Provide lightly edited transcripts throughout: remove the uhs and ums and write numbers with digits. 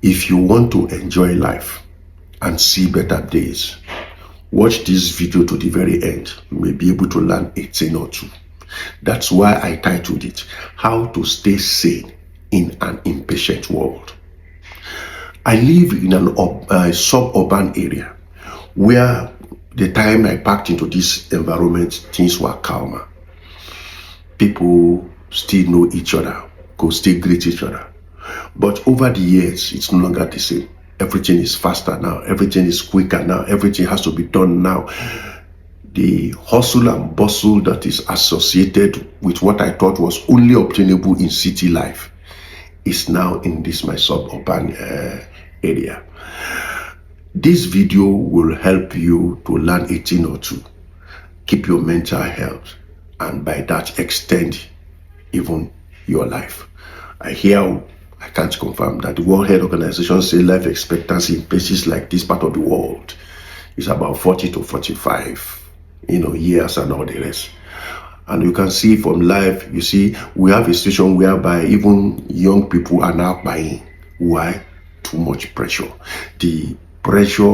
If you want to enjoy life and see better days, watch this video to the very end. You may be able to learn a thing or two. That's why I titled it, How to Stay Sane in an Impatient World. I live in a suburban area where the time I packed into this environment, things were calmer. People still know each other, could still greet each other. But over the years, it's no longer the same. Everything is faster now. Everything is quicker now. Everything has to be done now. The hustle and bustle that is associated with what I thought was only obtainable in city life is now in this my suburban area. This video will help you to learn a thing or two, keep your mental health, and by that extend even your life. I can't confirm that the World Health Organization say life expectancy in places like this part of the world is about 40 to 45, years and all the rest. And you can see from life, you see, we have a situation whereby even young people are now buying. Why? Too much pressure. The pressure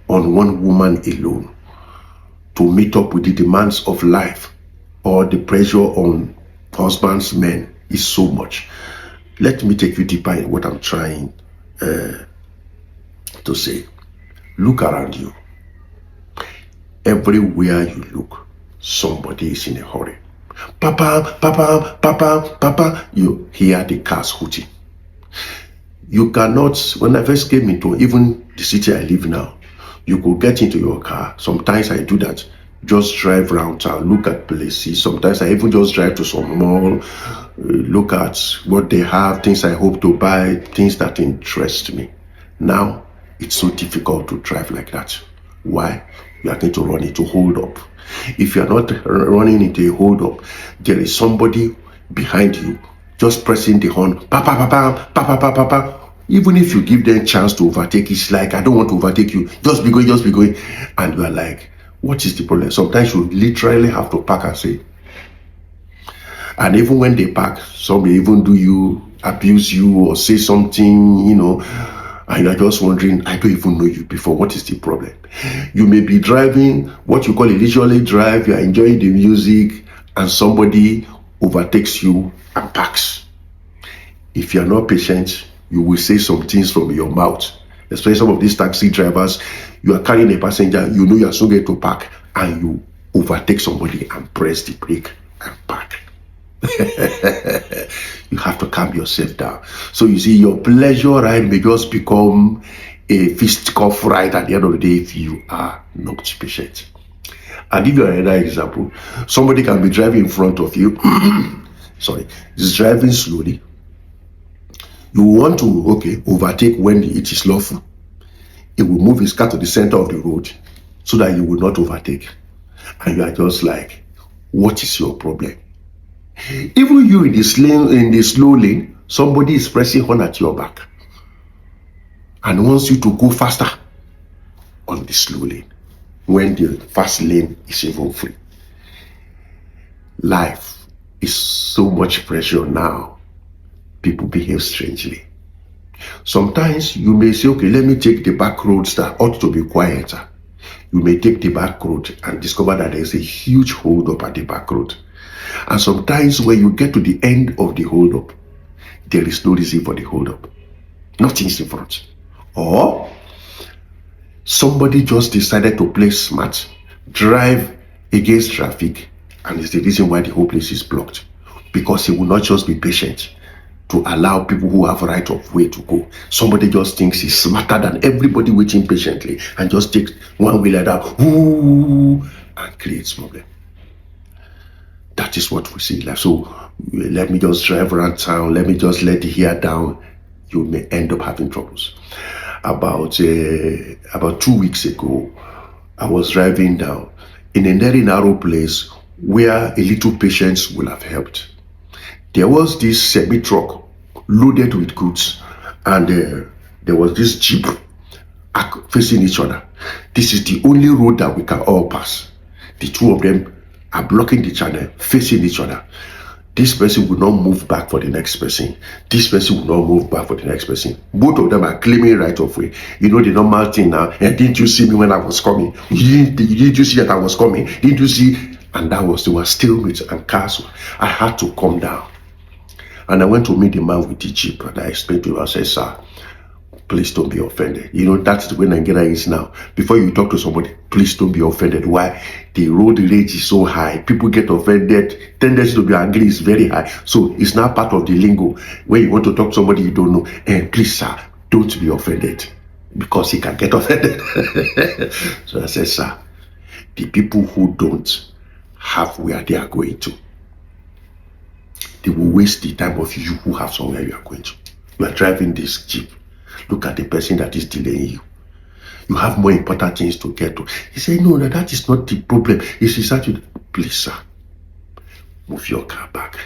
on one woman alone to meet up with the demands of life, or the pressure on husbands, men, is so much. Let me take you deeper in what I'm trying to say. Look around you. Everywhere you look, somebody is in a hurry. Papa, papa, papa, papa. You hear the cars hooting. You cannot, when I first came into even the city I live now, you could get into your car. Sometimes I do that. Just drive around town, look at places. Sometimes I even just drive to some mall, look at what they have, things I hope to buy, things that interest me. Now, it's so difficult to drive like that. Why? You are going to run into hold up. If you are not running into a hold up, there is somebody behind you just pressing the horn, papa, papa, papa, papa, papa. Even if you give them a chance to overtake, it's like, I don't want to overtake you. Just be going, just be going. And you are like, what is the problem? Sometimes you literally have to park and say. And even when they park, some may even do you, abuse you, or say something, and you're just wondering, I don't even know you before. What is the problem? You may be driving what you call a leisurely drive, you're enjoying the music, and somebody overtakes you and parks. If you're not patient, you will say some things from your mouth. Especially some of these taxi drivers, you are carrying a passenger, you are soon going to park, and you overtake somebody and press the brake and park. You have to calm yourself down. So you see, your pleasure ride may just become a fist-cuff ride at the end of the day if you are not patient. I'll give you another example. Somebody can be driving in front of you, is driving slowly. You want to, overtake when it is lawful. He will move his car to the center of the road so that you will not overtake. And you are just like, what is your problem? Even you in the slow lane, somebody is pressing horn at your back and wants you to go faster on the slow lane when the fast lane is even free. Life is so much pressure now. People behave strangely. Sometimes you may say, okay, let me take the back roads that ought to be quieter. You may take the back road and discover that there's a huge hold up at the back road. And sometimes when you get to the end of the hold up, there is no reason for the hold up. Nothing's in front. Or somebody just decided to play smart, drive against traffic, and it's the reason why the whole place is blocked. Because he will not just be patient to allow people who have right of way to go. Somebody just thinks he's smarter than everybody waiting patiently and just takes one way like that, and creates problem. That is what we see. So let me just drive around town, let me just let the hair down. You may end up having troubles. About 2 weeks ago, I was driving down in a very narrow place where a little patience will have helped. There was this semi-truck loaded with goods, and there was this jeep facing each other. This is the only road that we can all pass. The two of them are blocking the channel, facing each other. This person will not move back for the next person. This person will not move back for the next person. Both of them are claiming right of way. You know the normal thing now. Didn't you see me when I was coming? Didn't you see that I was coming? Didn't you see? And that was, they were stalemates and castle. I had to come down. And I went to meet the man with the jeep, and I explained to him, I said, sir, please don't be offended. You know, that's the way Nigeria is now. Before you talk to somebody, please don't be offended. Why? The road rage is so high. People get offended. Tendency to be angry is very high. So it's now part of the lingo. When you want to talk to somebody you don't know, please, sir, don't be offended, because he can get offended. So I said, sir, the people who don't have where they are going to, they will waste the time of you who have somewhere you are going to. You are driving this jeep. Look at the person that is delaying you. You have more important things to get to. He said, no, that is not the problem. He said, please, sir, move your car back.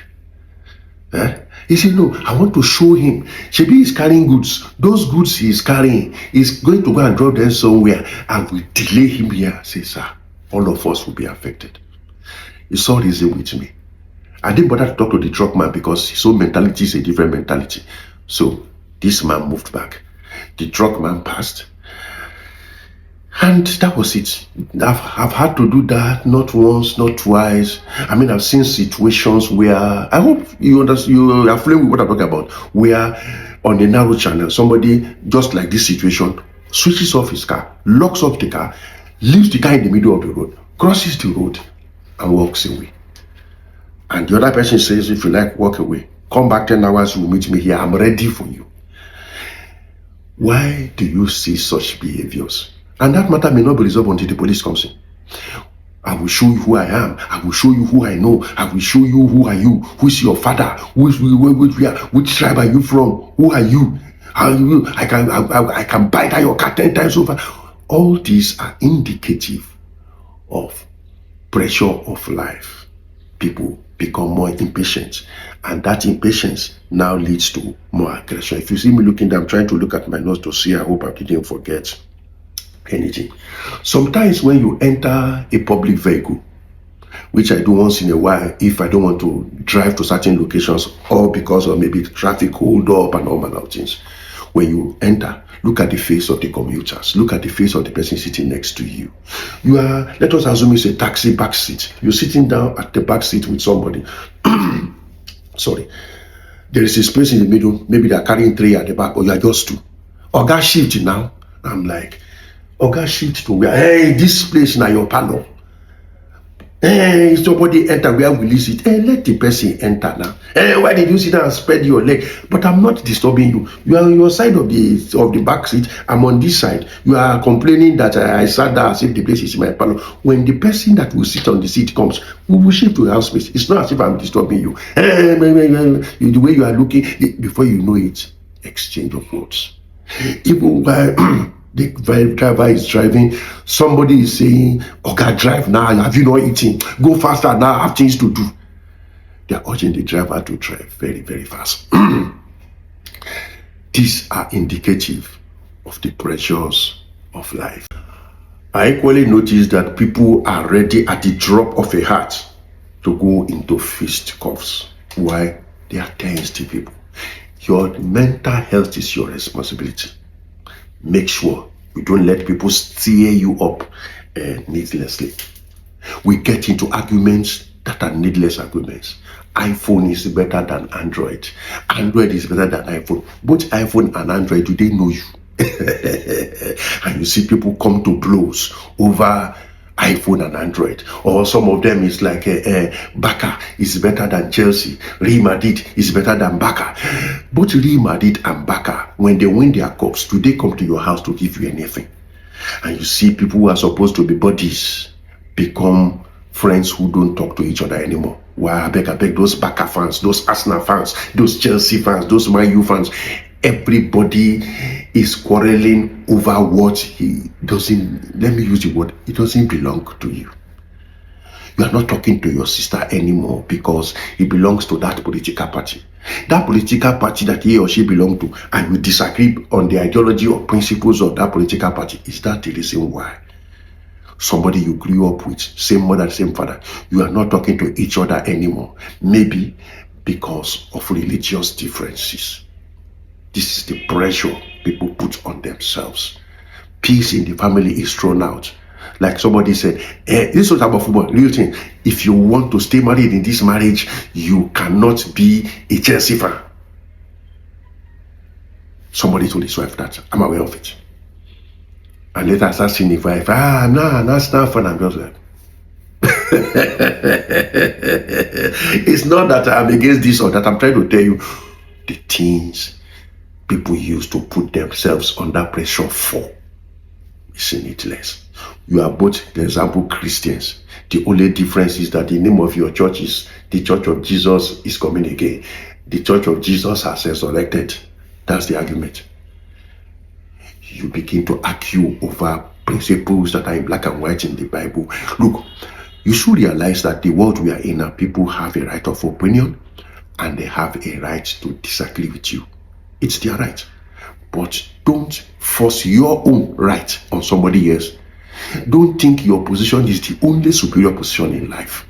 He said, no, I want to show him. Shebi is carrying goods. Those goods he is carrying, he's going to go and drop them somewhere, and we delay him here. I say, sir, all of us will be affected. He saw reason with me. I didn't bother to talk to the truck man because his own mentality is a different mentality. So this man moved back. The truck man passed. And that was it. I've had to do that not once, not twice. I mean, I've seen situations where, I hope you understand, you are familiar with what I'm talking about, where on a narrow channel, somebody, just like this situation, switches off his car, locks up the car, leaves the car in the middle of the road, crosses the road, and walks away. And the other person says, if you like, walk away. Come back 10 hours, you will meet me here. I'm ready for you. Why do you see such behaviors? And that matter may not be resolved until the police comes in. I will show you who I am. I will show you who I know. I will show you who are you. Who is your father? Which tribe are you from? Who are you? How are you? I can bite at your car 10 times over. All these are indicative of pressure of life. People become more impatient, and that impatience now leads to more aggression. If you see me looking down, I'm trying to look at my notes to see, I hope I didn't forget anything. Sometimes when you enter a public vehicle, which I do once in a while if I don't want to drive to certain locations, or because of maybe traffic hold up and all manner of things, when you enter, look at the face of the commuters. Look at the face of the person sitting next to you. You are, let us assume it's a taxi back seat. You're sitting down at the back seat with somebody. Sorry. There is a space in the middle. Maybe they're carrying 3 at the back, or you are just 2. Oga shift now. I'm like, Oga shift to where? Hey, this place now your parlor. Hey, somebody enter, where will you sit? Hey, let the person enter now. Hey, why did you sit down and spread your leg? But I'm not disturbing you. You are on your side of the back seat. I'm on this side. You are complaining that I sat down as if the place is in my parlor. When the person that will sit on the seat comes, we will shift to our space. It's not as if I'm disturbing you. Hey, the way you are looking, before you know it, exchange of words. Even while the driver is driving, somebody is saying, okay, drive now, have you not eaten? Go faster now, I have things to do. They are urging the driver to drive very, very fast. These are indicative of the pressures of life. I equally notice that people are ready at the drop of a hat to go into fisticuffs. Why? They are thirsty people. Your mental health is your responsibility. Make sure you don't let people steer you up needlessly. We get into arguments that are needless arguments. iPhone is better than Android. Android is better than iPhone. Both iPhone and Android, do they know you? And you see people come to blows over iPhone and Android. Or some of them is like Barca is better than Chelsea. Real Madrid is better than Barca. Both Real Madrid and Barca, when they win their cups, do they come to your house to give you anything? And you see people who are supposed to be buddies become friends who don't talk to each other anymore. Why? I beg, those Barca fans, those Arsenal fans, those Chelsea fans, those Man U fans, everybody is quarreling over what he doesn't, let me use the word, it doesn't belong to you. You are not talking to your sister anymore because he belongs to that political party. That political party that he or she belongs to, and you disagree on the ideology or principles of that political party. Is that the reason why? Somebody you grew up with, same mother, same father, you are not talking to each other anymore. Maybe because of religious differences. This is the pressure people put on themselves. Peace in the family is thrown out. Like somebody said, this was about football. Real thing. If you want to stay married in this marriage, you cannot be a Chelsea fan. Somebody told his wife that. I'm aware of it. And later I start seeing the wife. That's not fun. I'm just like, it's not that I'm against this or that. I'm trying to tell you the things people used to put themselves under pressure for. It's needless. You are both, for example, Christians. The only difference is that the name of your church is the Church of Jesus is coming again. The Church of Jesus has resurrected. That's the argument. You begin to argue over principles that are in black and white in the Bible. Look, you should realize that the world we are in now, people have a right of opinion and they have a right to disagree with you. It's their right. But don't force your own right on somebody else. Don't think your position is the only superior position in life.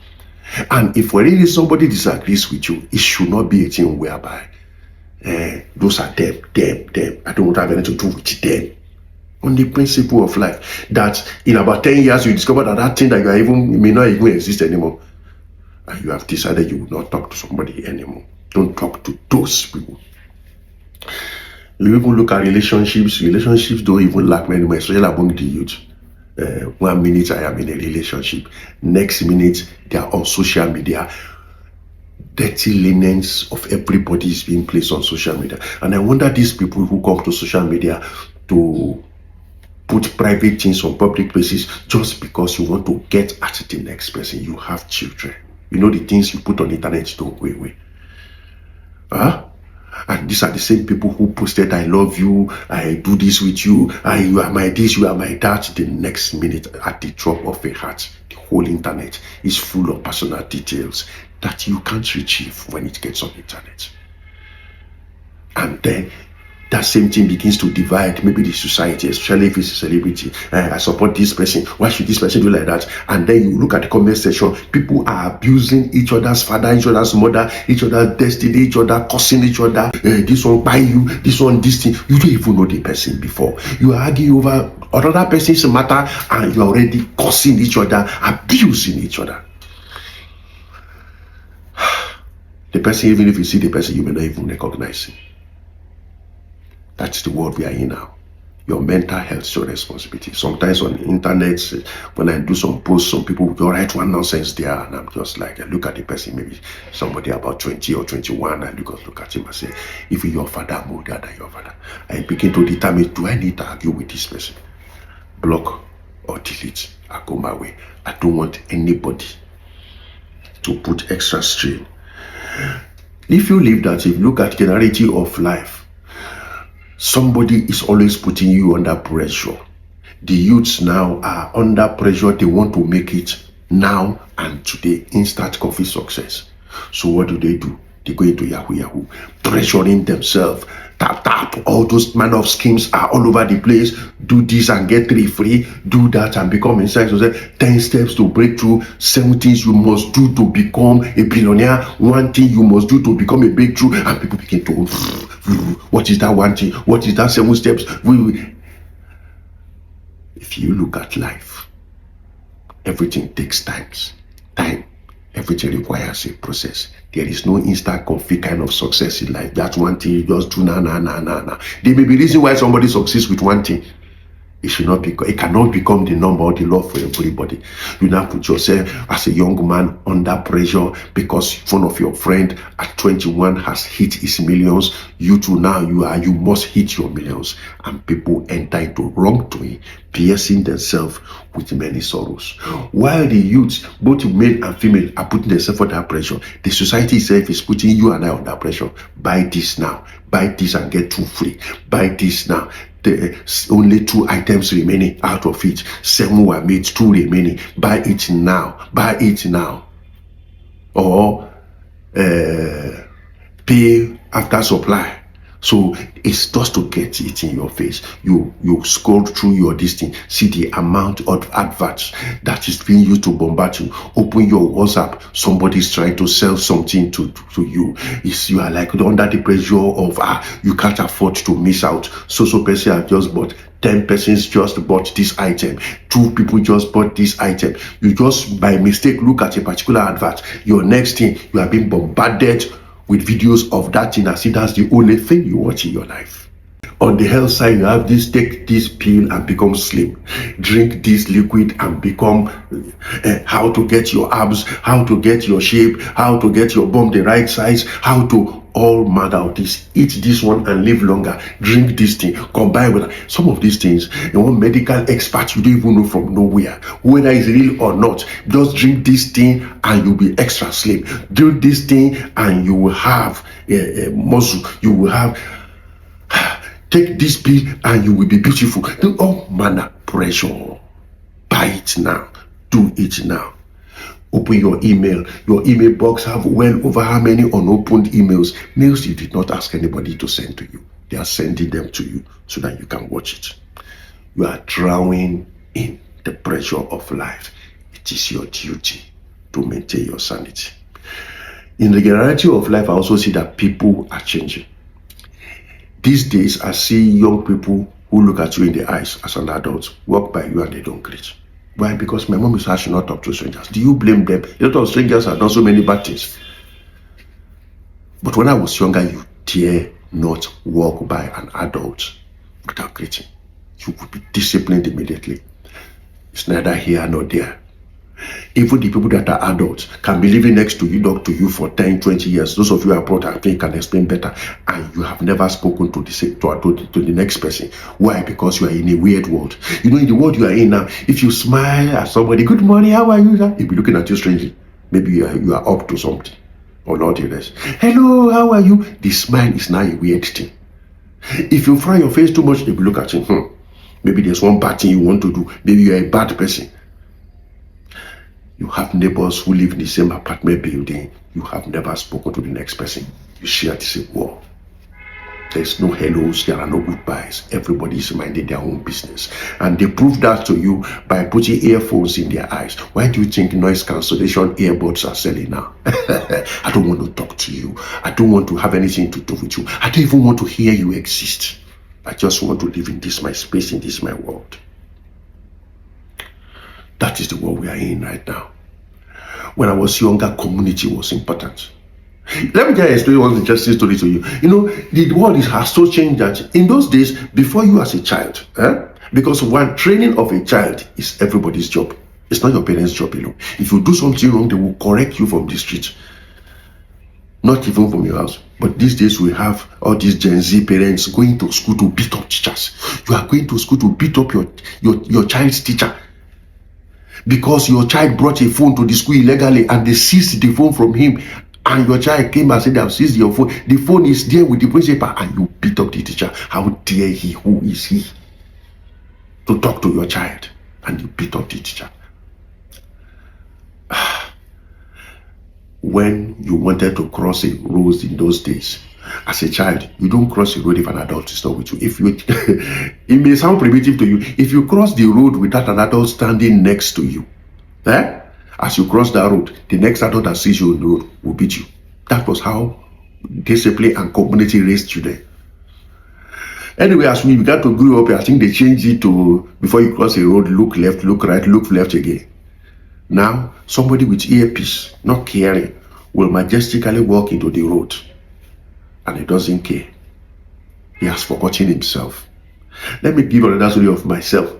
And if really somebody disagrees with you, it should not be a thing whereby those are them. I don't want to have anything to do with them. On the principle of life, that in about 10 years you discover that thing that you are even may not even exist anymore, and you have decided you will not talk to somebody anymore. Don't talk to those people. You even look at relationships. Relationships don't even lack many more, especially among the youth. 1 minute I am in a relationship, next minute they are on social media. Dirty linens of everybody is being placed on social media. And I wonder these people who come to social media to put private things on public places just because you want to get at the next person. You have children. You know the things you put on the internet don't go away. And these are the same people who posted, I love you, I do this with you, you are my this, you are my that. The next minute, at the drop of a hat, the whole internet is full of personal details that you can't retrieve when it gets on the internet. And then that same thing begins to divide maybe the society, especially if it's a celebrity. I support this person. Why should this person do like that? And then you look at the comment section. People are abusing each other's father, each other's mother, each other's destiny, each other cursing each other. This one buy you, this one this thing. You don't even know the person before. You are arguing over another person's matter and you are already cursing each other, abusing each other. The person, even if you see the person, you may not even recognize him. That's the world we are in now. Your mental health is your responsibility. Sometimes on the internet, when I do some posts, some people will write one nonsense there, and I'm just like, I look at the person, maybe somebody about 20 or 21, and look at him and say, if your father I'm older than your father, I begin to determine, do I need to argue with this person? Block or delete. I go my way. I don't want anybody to put extra strain. If you leave that, if you look at the narrative of life, somebody is always putting you under pressure. The youths now are under pressure. They want to make it now and today, instant coffee success. So what do? They go into Yahoo, pressuring themselves. Tap, all those manner of schemes are all over the place. Do this and get 3 free. Do that and become inside. So 10 steps to break through. 7 things you must do to become a billionaire. 1 thing you must do to become a breakthrough. And people begin to, what is that 1 thing? What is that 7 steps? If you look at life, everything takes time. Everything requires a process. There is no instant coffee kind of success in life. That's 1 thing you just do now. There may be reason why somebody succeeds with 1 thing. It cannot become the norm or the law for everybody. You now put yourself as a young man under pressure because one of your friend at 21 has hit his millions. You too now you must hit your millions, and people enter into wrongdoing, piercing themselves with many sorrows. While the youths, both male and female, are putting themselves under pressure, the society itself is putting you and I under pressure. Buy this now. Buy this and get 2 free. Buy this now. Only 2 items remaining out of it. 7 were made, 2 remaining. Buy it now. Or pay after supply. So it's just to get it in your face. You scroll through your listing, see the amount of adverts that is being used to bombard you. Open your WhatsApp, somebody's trying to sell something to you. You are like under the pressure of you can't afford to miss out. So person have just bought, 10 persons just bought this item, 2 people just bought this item. You just by mistake look at a particular advert. Your next thing, you are being bombarded with videos of that thing as if that's the only thing you watch in your life. On the health side, you have this: take this pill and become slim, drink this liquid and become how to get your abs, how to get your shape, how to get your bum the right size, how to all manner of this. Eat this one and live longer. Drink this thing, combine with some of these things. You want medical experts you don't even know from nowhere whether it's real or not. Just drink this thing and you'll be extra slim. Drink this thing and you will have a muscle. You will have take this pill and you will be beautiful. Do all manner pressure. Buy it now. Do it now. Open your email. Your email box have well over how many unopened emails? Mails you did not ask anybody to send to you. They are sending them to you so that you can watch it. You are drowning in the pressure of life. It is your duty to maintain your sanity. In the reality of life, I also see that people are changing. These days, I see young people who look at you in the eyes as an adult, walk by you and they don't greet. Why? Because my mom is actually not talk to strangers. Do you blame them? A lot of strangers have done so many bad things. But when I was younger, you dare not walk by an adult without greeting. You would be disciplined immediately. It's neither here nor there. Even the people that are adults can be living next to you, talk to you for 10, 20 years. Those of you abroad, I think, can explain better. And you have never spoken to the next person. Why? Because you are in a weird world. You know, in the world you are in now, if you smile at somebody, good morning, how are you? He'll be looking at you strangely. Maybe you are up to something or not the rest. Hello, how are you? The smile is now a weird thing. If you fry your face too much, they'll be looking at you. Maybe there's one bad thing you want to do. Maybe you're a bad person. You have neighbors who live in the same apartment building. You have never spoken to the next person. You share the same wall. There's no hellos, there are no goodbyes. Everybody is minding their own business. And they prove that to you by putting earphones in their eyes. Why do you think noise cancellation earbuds are selling now? I don't want to talk to you. I don't want to have anything to do with you. I don't even want to hear you exist. I just want to live in this my space, in this my world. That is the world we are in right now. When I was younger, community was important. Let me tell you a story, one interesting story to you. You know, the world has so changed that in those days, before you as a child, because one training of a child is everybody's job. It's not your parents' job alone. If you do something wrong, they will correct you from the street. Not even from your house. But these days we have all these Gen Z parents going to school to beat up teachers. You are going to school to beat up your child's teacher. Because your child brought a phone to the school illegally and they seized the phone from him, and your child came and said they have seized your phone. The phone is there with the principal and you beat up the teacher. How dare he? Who is he to talk to your child? And you beat up the teacher. When you wanted to cross a road in those days, as a child, you don't cross the road if an adult is not with you. If you, it may sound primitive to you. If you cross the road without an adult standing next to you, as you cross that road, the next adult that sees you on the road will beat you. That was how discipline and community raised children. Anyway, as we began to grow up, I think they changed it to, before you cross a road, look left, look right, look left again. Now, somebody with earpiece, not caring, will majestically walk into the road. And he doesn't care. He has forgotten himself. Let me give another story of myself.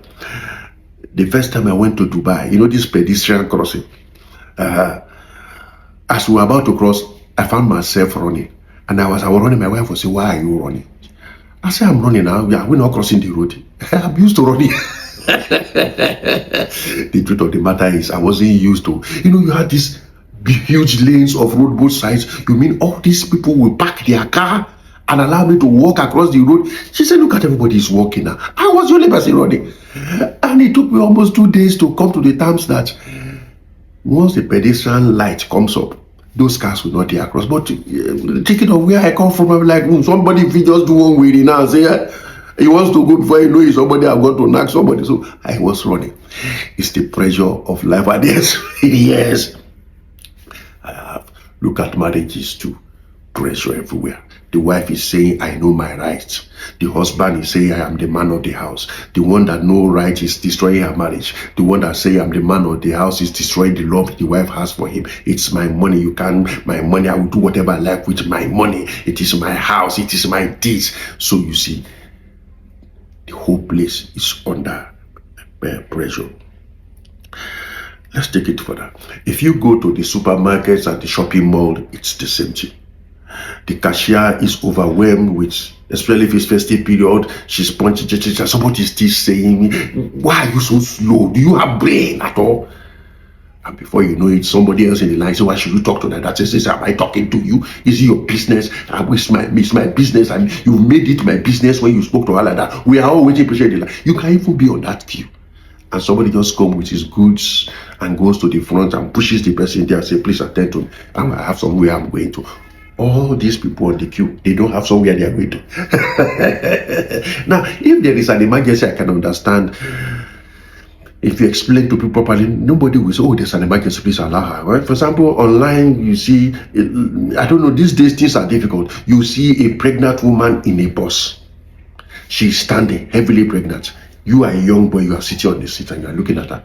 The first time I went to Dubai, you know this pedestrian crossing. As we were about to cross, I found myself running. And I was running, my wife would say, why are you running? I said, I'm running now. Yeah, we're not crossing the road. I'm used to running. The truth of the matter is, I wasn't used to. You know, you had these huge lanes of road both sides. You mean all these people will park their car and allow me to walk across the road? She said, look at everybody is walking now. I was the only person running. And it took me almost 2 days to come to the terms that once the pedestrian light comes up, those cars will not be across. But thinking of where I come from, I'm like, somebody if he just do one way now and say he wants to go before you know it, somebody have got to knock somebody. So I was running. It's the pressure of life. And yes, I have. Look at marriages too. Pressure everywhere. The wife is saying, I know my rights. The husband is saying, I am the man of the house. The one that knows right is destroying her marriage. The one that say I'm the man of the house is destroying the love the wife has for him. It's my money. You can't, my money, I will do whatever I like with my money. It is my house. It is my this. So you see, the whole place is under pressure. Let's take it further. If you go to the supermarkets and the shopping mall, it's the same thing. The cashier is overwhelmed with, especially if it's festive period, she's punching, somebody is still saying, why are you so slow? Do you have brain at all? And before you know it, somebody else in the line says, why should you talk to that? That says, am I talking to you? Is it your business? It's my business, and you made it my business when you spoke to her like that. We are all waiting patiently. You can even be on that queue. And somebody just comes with his goods and goes to the front and pushes the person there and says, please attend to me. I have somewhere I'm going to. All these people on the queue, they don't have somewhere they are going to. Now, if there is an emergency, I can understand. If you explain to people properly, nobody will say, oh, there's an emergency, please allow her. Right? For example, online, you see, I don't know, these days things are difficult. You see a pregnant woman in a bus. She's standing, heavily pregnant. You are a young boy, you are sitting on the seat and you are looking at her.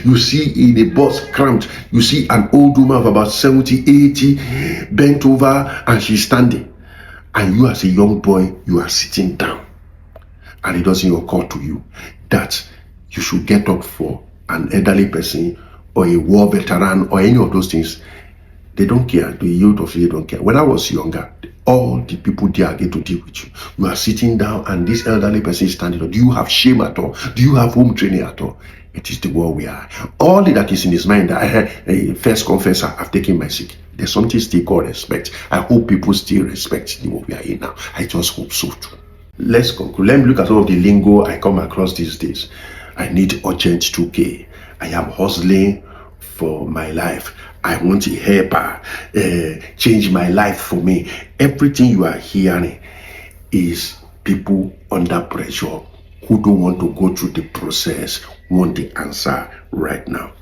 You see in a bus cramped, you see an old woman of about 70, 80 bent over and she's standing. And you as a young boy, you are sitting down. And it doesn't occur to you that you should get up for an elderly person or a war veteran or any of those things. They don't care. The youth of today don't care. When I was younger, all the people there are going to deal with you. You are sitting down and this elderly person is standing up. Do you have shame at all? Do you have home training at all? It is the world we are. All that is in his mind that I had first confessor, I've taken my sick. There's something still called respect. I hope people still respect the world we are in now. I just hope so too. Let's conclude. Let me look at some of the lingo I come across these days. I need urgent 2K. I am hustling for my life. I want a helper. Change my life for me. Everything you are hearing is people under pressure who don't want to go through the process, want the answer right now.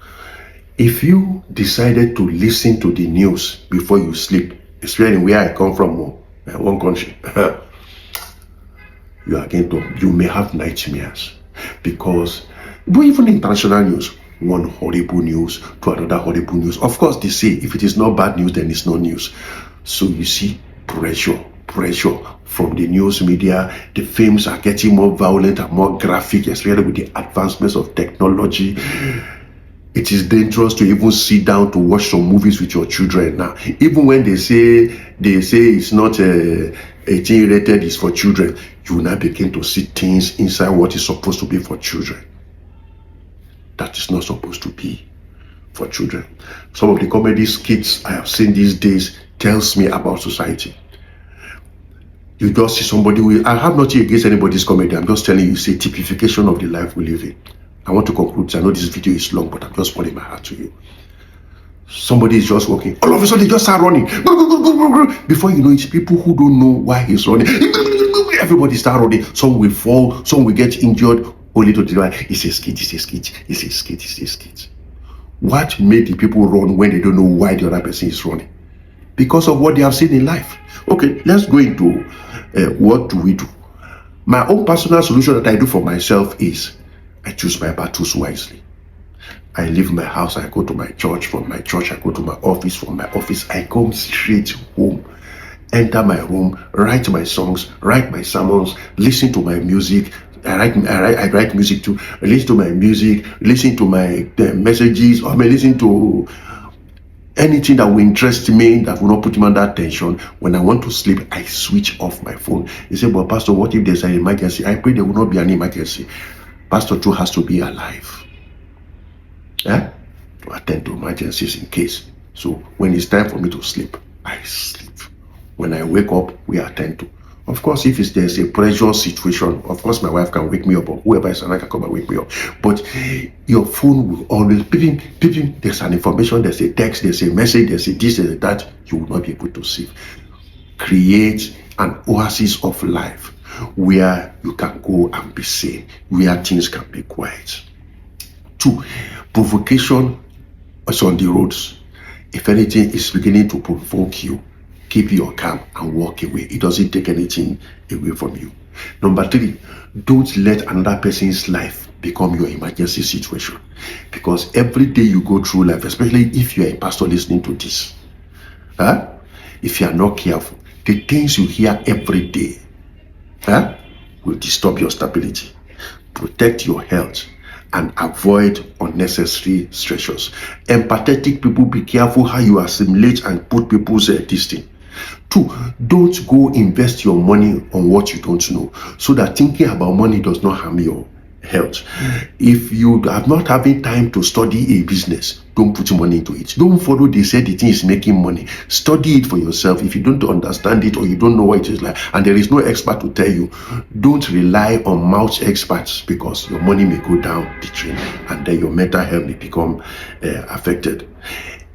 If you decided to listen to the news before you sleep, especially where I come from, one country, you may have nightmares because, but even international news, one horrible news to another horrible news. Of course, they say if it is not bad news, then it's no news. So you see pressure from the news media. The films are getting more violent and more graphic, especially with the advancements of technology. It is dangerous to even sit down to watch some movies with your children now. Even when they say it's not 18 rated, it's for children, you now begin to see things inside what is supposed to be for children that is not supposed to be for children. Some of the comedy skits I have seen these days tells me about society. You just see somebody I have nothing against anybody's comedy. I'm just telling you, it's a typification of the life we live in. I want to conclude. I know this video is long, but I'm just pouring my heart to you. Somebody is just walking. All of a sudden, they just start running. Before you know it, people who don't know why he's running, everybody start running. Some will fall, some will get injured, only to deny it's a skit. What made the people run when they don't know why the other person is running? Because of what they have seen in life. Okay, let's go into what do we do. My own personal solution that I do for myself is I choose my battles wisely. I leave my house, I go to my church. From my church, I go to my office. From my office, I come straight home, enter my room, write my songs, write my sermons, listen to my music. I write music too. I listen to my music, listen to my messages, or I may listen to anything that will interest me, that will not put me under tension. When I want to sleep, I switch off my phone. You say, but Pastor, what if there's an emergency? I pray there will not be an emergency. Pastor too has to be alive. To attend to emergencies in case. So when it's time for me to sleep, I sleep. When I wake up, we attend to. Of course, if there's a pressure situation, of course, my wife can wake me up, or whoever is around can come and wake me up. But your phone will always beeping, beeping. There's an information, there's a text, there's a message, there's a this, there's a that. You will not be able to save. Create an oasis of life where you can go and be sane, where things can be quiet. 2, provocation is on the roads. If anything is beginning to provoke you, keep your calm and walk away. It doesn't take anything away from you. Number 3, don't let another person's life become your emergency situation. Because every day you go through life, especially if you are a pastor listening to this, if you are not careful, the things you hear every day will disturb your stability. Protect your health and avoid unnecessary stressors. Empathetic people, be careful how you assimilate and put people's this thing. 2, don't go invest your money on what you don't know, so that thinking about money does not harm your health. If you are not having time to study a business, don't put money into it. Don't follow they say the thing is making money. Study it for yourself. If you don't understand it or you don't know what it is like, and there is no expert to tell you, don't rely on mouth experts, because your money may go down the drain and then your mental health may become affected.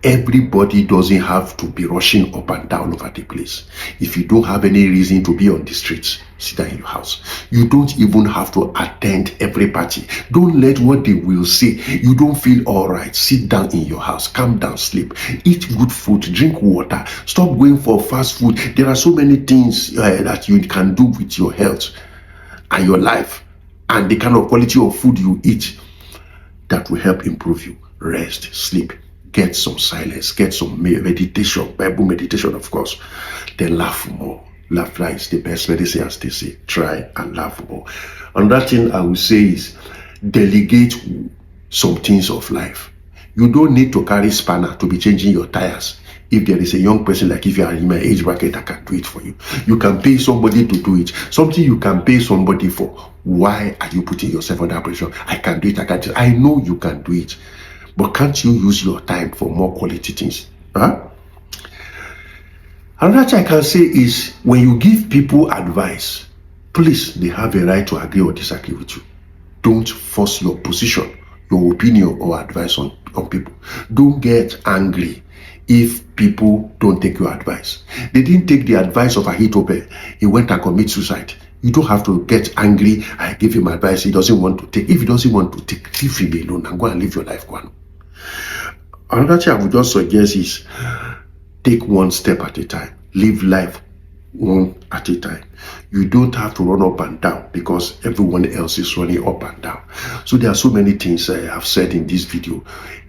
Everybody doesn't have to be rushing up and down over the place. If you don't have any reason to be on the streets, sit down in your house. You don't even have to attend every party. Don't let what they will say. You don't feel all right. Sit down in your house. Calm down, sleep. Eat good food. Drink water. Stop going for fast food. There are so many things that you can do with your health and your life and the kind of quality of food you eat that will help improve you. Rest, sleep. Get some silence, get some meditation, Bible meditation, of course. Then laugh more. Laughter is the best medicine, as they say. Try and laugh more. Another thing I would say is delegate some things of life. You don't need to carry spanner to be changing your tires. If there is a young person, like if you are in my age bracket, I can do it for you. You can pay somebody to do it. Something you can pay somebody for. Why are you putting yourself under pressure? I can do it, I can do it. I know you can do it. But can't you use your time for more quality things? Another thing I can say is, when you give people advice, please, they have a right to agree or disagree with you. Don't force your position, your opinion or advice on people. Don't get angry if people don't take your advice. They didn't take the advice of Ahithophel. He went and committed suicide. You don't have to get angry. I give him advice he doesn't want to take. If he doesn't want to take, leave him alone and go and live your life. Go on. Another thing I would just suggest is take one step at a time. Live life one at a time. You don't have to run up and down because everyone else is running up and down. So there are so many things I have said in this video.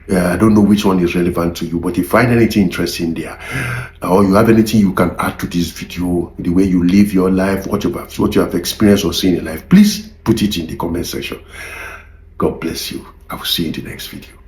I don't know which one is relevant to you, but if you find anything interesting there, or you have anything you can add to this video, the way you live your life, what you have experienced or seen in life, please put it in the comment section. God bless you. I will see you in the next video.